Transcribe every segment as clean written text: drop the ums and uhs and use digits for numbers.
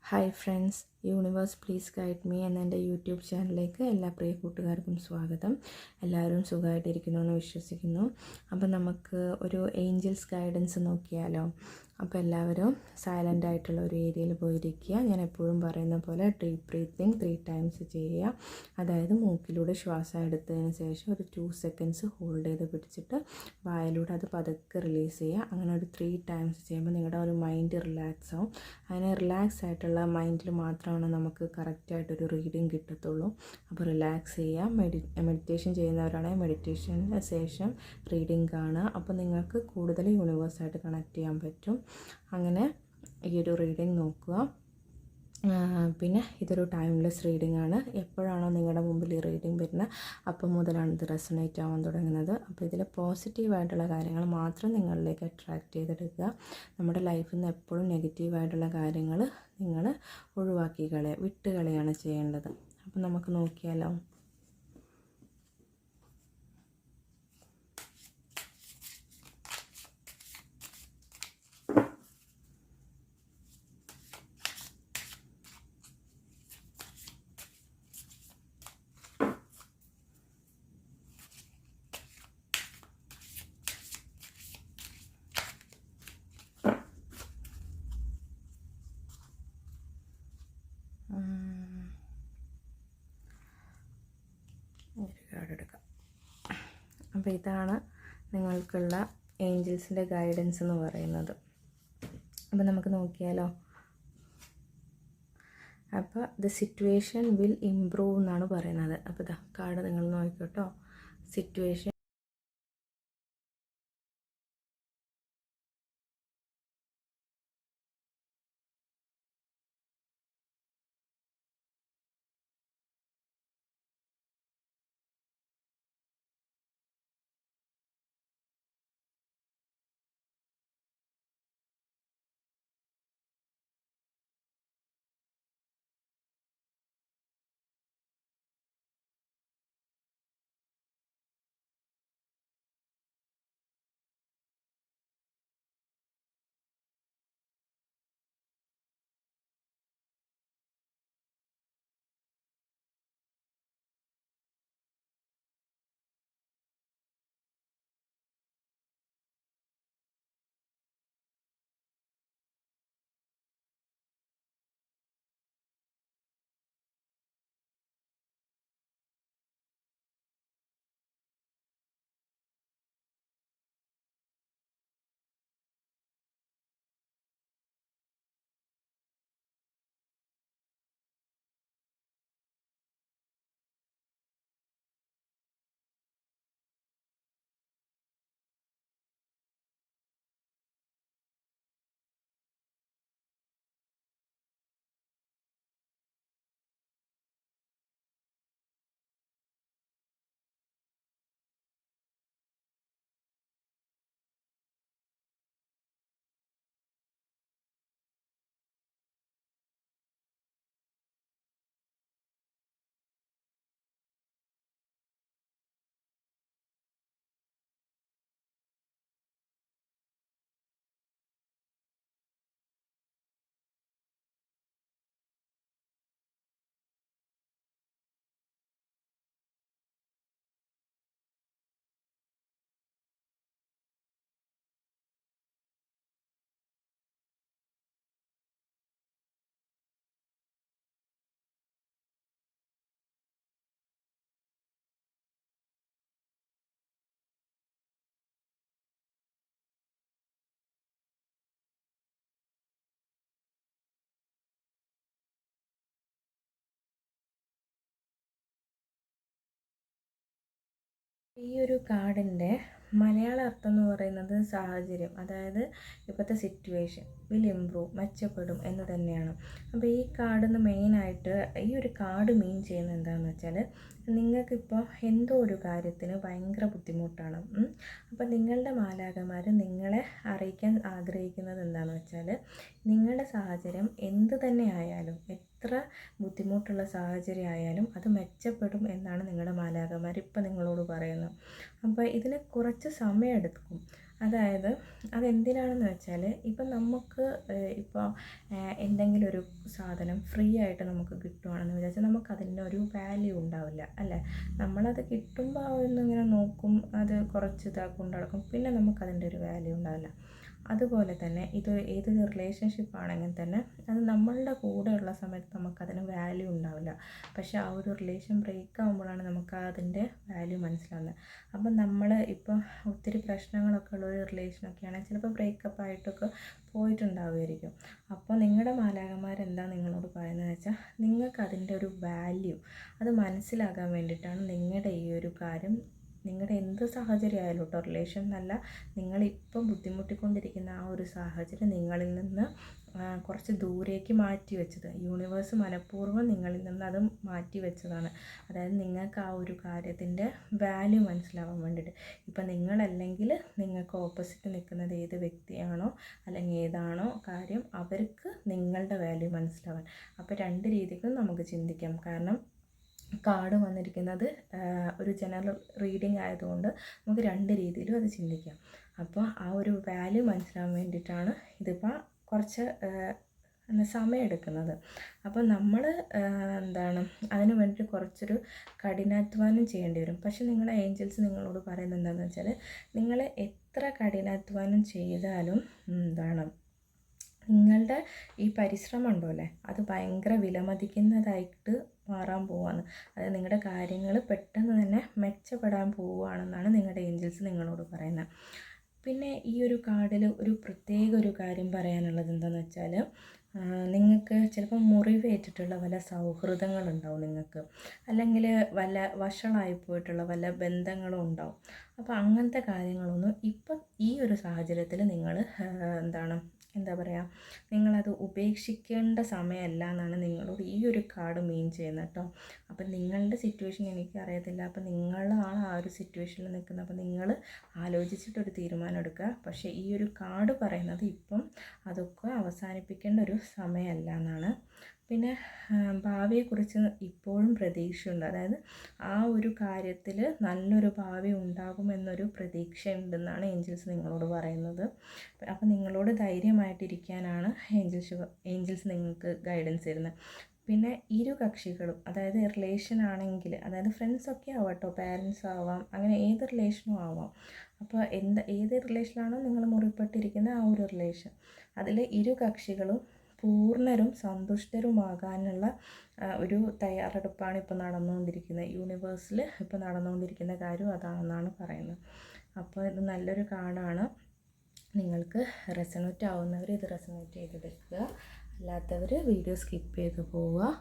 Hi friends, universe please guide me എന്ന എൻ്റെ YouTube ചാനലിലേക്ക് എല്ലാ പ്രിയ കൂട്ടുകാർക്കും സ്വാഗതം. എല്ലാവരും സുഖമായിട്ടിരിക്കുന്നു എന്ന് വിശ്വസിക്കുന്നു. അപ്പോൾ നമുക്ക് ഒരു ഏഞ്ചൽസ് ഗൈഡൻസ് നോക്കിയാലോ. അപ്പോൾ എല്ലാവരും സൈലൻ്റ് ആയിട്ടുള്ള ഒരു ഏരിയയിൽ പോയിരിക്കുക. ഞാൻ എപ്പോഴും പറയുന്ന പോലെ ഡീപ്പ് ബ്രീത്തിങ് 3 ടൈംസ് ചെയ്യുക. അതായത് മൂക്കിലൂടെ ശ്വാസം എടുത്തതിന് ശേഷം ഒരു 2 സെക്കൻഡ്സ് ഹോൾഡ് ചെയ്ത് പിടിച്ചിട്ട് വായിലൂടെ അത് പതുക്കെ റിലീസ് ചെയ്യുക. അങ്ങനെ ഒരു 3 ടൈംസ് ചെയ്യുമ്പോൾ നിങ്ങളുടെ ഒരു മൈൻഡ് റിലാക്സ് ആവും. അങ്ങനെ റിലാക്സ് ആയിട്ടുള്ള മൈൻഡിൽ മാത്രമാണ് നമുക്ക് കറക്റ്റായിട്ടൊരു റീഡിങ് കിട്ടത്തുള്ളൂ. അപ്പോൾ റിലാക്സ് ചെയ്യുക. മെഡിറ്റേഷൻ ചെയ്യുന്നവരാണെങ്കിൽ മെഡിറ്റേഷന് ശേഷം റീഡിങ് കാണുക. അപ്പോൾ നിങ്ങൾക്ക് കൂടുതൽ യൂണിവേഴ്സായിട്ട് കണക്ട് ചെയ്യാൻ പറ്റും. അങ്ങനെ ഈ ഒരു റീഡിങ് നോക്കുക. പിന്നെ ഇതൊരു ടൈംലെസ് റീഡിംഗ് ആണ്. എപ്പോഴാണോ നിങ്ങളുടെ മുമ്പിൽ ഈ റീഡിംഗ് വരുന്നത് അപ്പം മുതലാണ് ഇത് റെസണേറ്റ് ആവാൻ തുടങ്ങുന്നത്. അപ്പോൾ ഇതിൽ പോസിറ്റീവായിട്ടുള്ള കാര്യങ്ങൾ മാത്രം നിങ്ങളിലേക്ക് അട്രാക്റ്റ് ചെയ്തെടുക്കുക. നമ്മുടെ ലൈഫിൽ നിന്ന് എപ്പോഴും നെഗറ്റീവായിട്ടുള്ള കാര്യങ്ങൾ നിങ്ങൾ ഒഴിവാക്കി വിട്ടുകളയാണ് ചെയ്യേണ്ടത്. അപ്പം നമുക്ക് നോക്കിയാലോ. കാർഡ് എടുക്കാം. അപ്പോൾ ഇതാണ് നിങ്ങൾക്കുള്ള ഏഞ്ചൽസിൻ്റെ ഗൈഡൻസ് എന്ന് പറയുന്നത്. അപ്പോൾ നമുക്ക് നോക്കിയാലോ. അപ്പോൾ ദ സിറ്റുവേഷൻ വിൽ ഇംപ്രൂവ് എന്നാണ് പറയുന്നത്. അപ്പോൾ ഇതാ കാർഡ് നിങ്ങൾ നോക്കിക്കോട്ടോ. സിറ്റുവേഷൻ ഈ ഒരു കാർഡിൻ്റെ മലയാള അർത്ഥം എന്ന് പറയുന്നത് സാഹചര്യം, അതായത് ഇപ്പോഴത്തെ സിറ്റുവേഷൻ വിൽ ഇംപ്രൂവ്, മെച്ചപ്പെടും എന്ന് തന്നെയാണ്. അപ്പോൾ ഈ കാർഡിന്ന് മെയിനായിട്ട് ഈ ഒരു കാർഡ് മീൻ ചെയ്യുന്നത് എന്താണെന്ന് വെച്ചാൽ, നിങ്ങൾക്കിപ്പോൾ എന്തോ ഒരു കാര്യത്തിന് ഭയങ്കര ബുദ്ധിമുട്ടാണ്. അപ്പോൾ നിങ്ങളുടെ മാലാഖമാർ നിങ്ങളെ അറിയിക്കാൻ ആഗ്രഹിക്കുന്നത് എന്താണെന്ന് വെച്ചാൽ, നിങ്ങളുടെ സാഹചര്യം എന്ത് തന്നെ ആയാലും, എത്ര ബുദ്ധിമുട്ടുള്ള സാഹചര്യം ആയാലും അത് മെച്ചപ്പെടും എന്നാണ് നിങ്ങളുടെ മാലാഖമാർ ഇപ്പം നിങ്ങളോട് പറയുന്നത്. അപ്പോൾ ഇതിന് കുറച്ച് സമയമെടുക്കും. അതായത് അതെന്തിനാണെന്ന് വെച്ചാൽ ഇപ്പം നമുക്ക് ഇപ്പോൾ എന്തെങ്കിലും ഒരു സാധനം ഫ്രീ ആയിട്ട് നമുക്ക് കിട്ടുവാണെന്ന് വിചാരിച്ചാൽ നമുക്കതിന് ഒരു വാല്യൂ ഉണ്ടാവില്ല അല്ലേ. നമ്മളത് കിട്ടുമ്പോൾ ഒന്നിങ്ങനെ നോക്കും, അത് കുറച്ച് ഇതാക്കും നടക്കും, പിന്നെ നമുക്കതിൻ്റെ ഒരു വാല്യൂ ഉണ്ടാവില്ല. അതുപോലെ തന്നെ ഏതൊരു റിലേഷൻഷിപ്പ് ആണെങ്കിൽ തന്നെ അത് നമ്മളുടെ കൂടെയുള്ള സമയത്ത് നമുക്കതിന് വാല്യൂ ഉണ്ടാവില്ല. പക്ഷേ ആ ഒരു റിലേഷൻ ബ്രേക്ക് ആകുമ്പോഴാണ് നമുക്ക് അതിൻ്റെ വാല്യൂ മനസ്സിലാവുന്നത്. അപ്പം നമ്മൾ ഇപ്പോൾ ഒത്തിരി പ്രശ്നങ്ങളൊക്കെ ഉള്ള ഒരു റിലേഷനൊക്കെ ആണെങ്കിൽ ചിലപ്പോൾ ബ്രേക്കപ്പ് ആയിട്ടൊക്കെ പോയിട്ടുണ്ടാവുമായിരിക്കും. അപ്പോൾ നിങ്ങളുടെ മാലാഖമാരെന്താ നിങ്ങളോട് പറയുന്നതെന്ന് വെച്ചാൽ നിങ്ങൾക്ക് അതിൻ്റെ ഒരു വാല്യൂ അത് മനസ്സിലാകാൻ വേണ്ടിയിട്ടാണ് നിങ്ങളുടെ ഈ ഒരു കാര്യം, നിങ്ങളുടെ എന്ത് സാഹചര്യം ആയാലും കേട്ടോ, റിലേഷൻ എന്നല്ല, നിങ്ങളിപ്പം ബുദ്ധിമുട്ടിക്കൊണ്ടിരിക്കുന്ന ആ ഒരു സാഹചര്യം നിങ്ങളിൽ നിന്ന് കുറച്ച് ദൂരേക്ക് മാറ്റി വെച്ചത് യൂണിവേഴ്സ് മനഃപൂർവ്വം നിങ്ങളിൽ നിന്ന് അത് മാറ്റി വെച്ചതാണ്. അതായത് നിങ്ങൾക്ക് ആ ഒരു കാര്യത്തിൻ്റെ വാല്യൂ മനസ്സിലാവാൻ വേണ്ടിയിട്ട്. ഇപ്പം നിങ്ങളല്ലെങ്കിൽ നിങ്ങൾക്ക് ഓപ്പോസിറ്റ് നിൽക്കുന്നത് ഏത് വ്യക്തിയാണോ അല്ലെങ്കിൽ ഏതാണോ കാര്യം, അവർക്ക് നിങ്ങളുടെ വാല്യൂ മനസ്സിലാവാൻ. അപ്പോൾ രണ്ട് രീതിക്കും നമുക്ക് ചിന്തിക്കാം. കാരണം കാർഡ് വന്നിരിക്കുന്നത് ഒരു ജനറൽ റീഡിംഗ് ആയതുകൊണ്ട് നമുക്ക് രണ്ട് രീതിയിലും അത് ചിന്തിക്കാം. അപ്പോൾ ആ ഒരു വാല്യൂ മനസ്സിലാവാൻ വേണ്ടിയിട്ടാണ് ഇതിപ്പോൾ കുറച്ച് സമയമെടുക്കുന്നത്. അപ്പോൾ നമ്മൾ അതിന് വേണ്ടിയിട്ട് കുറച്ചൊരു കഠിനാധ്വാനം ചെയ്യേണ്ടി വരും. പക്ഷെ നിങ്ങളെ ഏഞ്ചൽസ് നിങ്ങളോട് പറയുന്നത് എന്താണെന്ന് വെച്ചാൽ നിങ്ങൾ എത്ര കഠിനാധ്വാനം ചെയ്താലും നിങ്ങളുടെ ഈ പരിശ്രമം ഉണ്ടോ അല്ലേ, അത് ഭയങ്കര വിലമതിക്കുന്നതായിട്ട് മാറാൻ പോവുകയാണ്. അതായത് നിങ്ങളുടെ കാര്യങ്ങൾ പെട്ടെന്ന് തന്നെ മെച്ചപ്പെടാൻ പോവുകയാണെന്നാണ് നിങ്ങളുടെ ഏഞ്ചൽസ് നിങ്ങളോട് പറയുന്നത്. പിന്നെ ഈ ഒരു കാർഡിൽ ഒരു പ്രത്യേക ഒരു കാര്യം പറയാനുള്ളത് എന്താണെന്ന് വെച്ചാൽ, നിങ്ങൾക്ക് ചിലപ്പോൾ മുറിവേറ്റിട്ടുള്ള വല്ല സൗഹൃദങ്ങളുണ്ടാവും നിങ്ങൾക്ക്, അല്ലെങ്കിൽ വല്ല വഷളായി പോയിട്ടുള്ള വല്ല ബന്ധങ്ങളും ഉണ്ടാവും. അപ്പോൾ അങ്ങനത്തെ കാര്യങ്ങളൊന്നും ഇപ്പം ഈ ഒരു സാഹചര്യത്തിൽ നിങ്ങൾ നിങ്ങളത് ഉപേക്ഷിക്കേണ്ട സമയമല്ല എന്നാണ് നിങ്ങളോട് ഈ ഒരു കാർഡ് മീൻ ചെയ്യുന്നത് കേട്ടോ. അപ്പം നിങ്ങളുടെ സിറ്റുവേഷൻ എനിക്ക് അറിയത്തില്ല. അപ്പം നിങ്ങളാണ് ആ ഒരു സിറ്റുവേഷനിൽ നിൽക്കുന്നത്. അപ്പം നിങ്ങൾ ആലോചിച്ചിട്ടൊരു തീരുമാനം എടുക്കുക. പക്ഷേ ഈ ഒരു കാർഡ് പറയുന്നത് ഇപ്പം അതൊക്കെ അവസാനിപ്പിക്കേണ്ട ഒരു സമയമല്ല എന്നാണ്. പിന്നെ ഭാവിയെക്കുറിച്ച് ഇപ്പോഴും പ്രതീക്ഷയുണ്ട്. അതായത് ആ ഒരു കാര്യത്തിൽ നല്ലൊരു ഭാവി ഉണ്ടാകുമെന്നൊരു പ്രതീക്ഷയുണ്ടെന്നാണ് ഏഞ്ചൽസ് നിങ്ങളോട് പറയുന്നത്. അപ്പോൾ നിങ്ങളോട് ധൈര്യമായിട്ടിരിക്കാനാണ് ഏഞ്ചൽസ് നിങ്ങൾക്ക് ഗൈഡൻസ് തരുന്നത്. പിന്നെ ഇരു കക്ഷികളും, അതായത് റിലേഷൻ ആണെങ്കിൽ, അതായത് ഫ്രണ്ട്സൊക്കെ ആവാട്ടോ, പാരൻസ് ആവാം, അങ്ങനെ ഏത് റിലേഷനും ആവാം. അപ്പോൾ ഏത് റിലേഷനാണോ നിങ്ങൾ മുറിപ്പെട്ടിരിക്കുന്ന ആ ഒരു റിലേഷൻ, അതിൽ ഇരു കക്ഷികളും പൂർണ്ണരും സന്തുഷ്ടരുമാകാനുള്ള ഒരു തയ്യാറെടുപ്പാണ് ഇപ്പോൾ നടന്നുകൊണ്ടിരിക്കുന്നത്. യൂണിവേഴ്സിൽ ഇപ്പോൾ നടന്നുകൊണ്ടിരിക്കുന്ന കാര്യം അതാണെന്നാണ് പറയുന്നത്. അപ്പോൾ ഇത് നല്ലൊരു കാർഡാണ്. നിങ്ങൾക്ക് റെസണേറ്റ് ആവുന്നവർ ഇത് റെസണേറ്റ് ചെയ്തെടുക്കുക, അല്ലാത്തവർ വീഡിയോ സ്കിപ്പ് ചെയ്ത് പോവുക.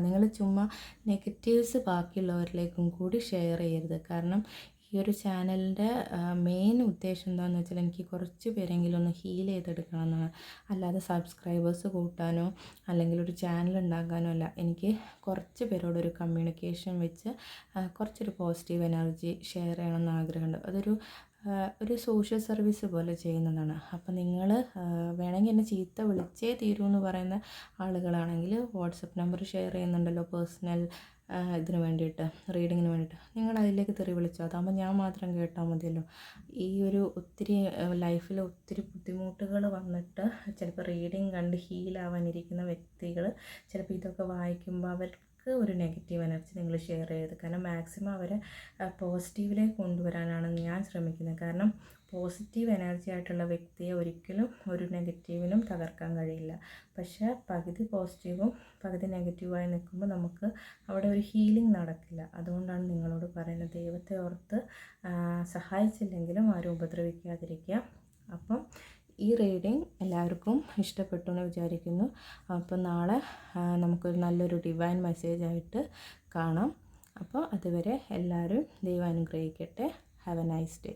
നിങ്ങൾ ചുമ്മാ നെഗറ്റീവ്സ് ബാക്കിയുള്ളവരിലേക്കും കൂടി ഷെയർ ചെയ്യരുത്. കാരണം ഈ ഒരു ചാനലിൻ്റെ മെയിൻ ഉദ്ദേശം എന്താണെന്ന് വെച്ചാൽ എനിക്ക് കുറച്ച് പേരെങ്കിലും ഒന്ന് ഹീൽ ചെയ്തെടുക്കണം എന്നാണ്. അല്ലാതെ സബ്സ്ക്രൈബേഴ്സ് കൂട്ടാനോ അല്ലെങ്കിൽ ഒരു ചാനൽ ഉണ്ടാക്കാനോ അല്ല. എനിക്ക് കുറച്ച് പേരോടൊരു കമ്മ്യൂണിക്കേഷൻ വെച്ച് കുറച്ചൊരു പോസിറ്റീവ് എനർജി ഷെയർ ചെയ്യണമെന്ന് ആഗ്രഹമുണ്ട്. ഒരു സോഷ്യൽ സർവീസ് പോലെ ചെയ്യുന്നതാണ്. അപ്പോൾ നിങ്ങൾ വേണമെങ്കിൽ എന്നെ ചീത്ത വിളിച്ചേ തീരൂ എന്ന് പറയുന്ന ആളുകളാണെങ്കിൽ വാട്സപ്പ് നമ്പർ ഷെയർ ചെയ്യുന്നുണ്ടല്ലോ പേഴ്സണൽ ഇതിന് വേണ്ടിയിട്ട്, റീഡിങ്ങിന് വേണ്ടിയിട്ട്, നിങ്ങൾ അതിലേക്ക് തെറി വിളിച്ചോ. അതാകുമ്പോൾ ഞാൻ മാത്രം കേട്ടാൽ മതിയല്ലോ. ഈ ഒരു ഒത്തിരി ലൈഫിൽ ഒത്തിരി ബുദ്ധിമുട്ടുകൾ വന്നിട്ട് ചിലപ്പോൾ റീഡിങ് കണ്ട് ഹീലാവാനിരിക്കുന്ന വ്യക്തികൾ ചിലപ്പോൾ ഇതൊക്കെ വായിക്കുമ്പോൾ അവർക്ക് ഒരു നെഗറ്റീവ് എനർജി നിങ്ങൾ ഷെയർ ചെയ്ത്, കാരണം മാക്സിമം അവരെ പോസിറ്റീവിലേക്ക് കൊണ്ടുവരാനാണ് ഞാൻ ശ്രമിക്കുന്നത്. കാരണം പോസിറ്റീവ് എനർജി ആയിട്ടുള്ള വ്യക്തിയെ ഒരിക്കലും ഒരു നെഗറ്റീവിനും തകർക്കാൻ കഴിയില്ല. പക്ഷേ പകുതി പോസിറ്റീവും പകുതി നെഗറ്റീവായി നിൽക്കുമ്പോൾ നമുക്ക് അവിടെ ഒരു ഹീലിംഗ് നടക്കില്ല. അതുകൊണ്ടാണ് നിങ്ങളോട് പറയുന്നത്, ദൈവത്തെ ഓർത്ത് സഹായിച്ചില്ലെങ്കിലും ആരും ഉപദ്രവിക്കാതിരിക്കുക. അപ്പം ഈ റീഡിങ് എല്ലാവർക്കും ഇഷ്ടപ്പെട്ടു എന്ന് വിചാരിക്കുന്നു. അപ്പോൾ നാളെ നമുക്കൊരു നല്ലൊരു ഡിവൈൻ മെസ്സേജായിട്ട് കാണാം. അപ്പോൾ അതുവരെ എല്ലാവരും ദൈവം അനുഗ്രഹിക്കട്ടെ. Have A nice day.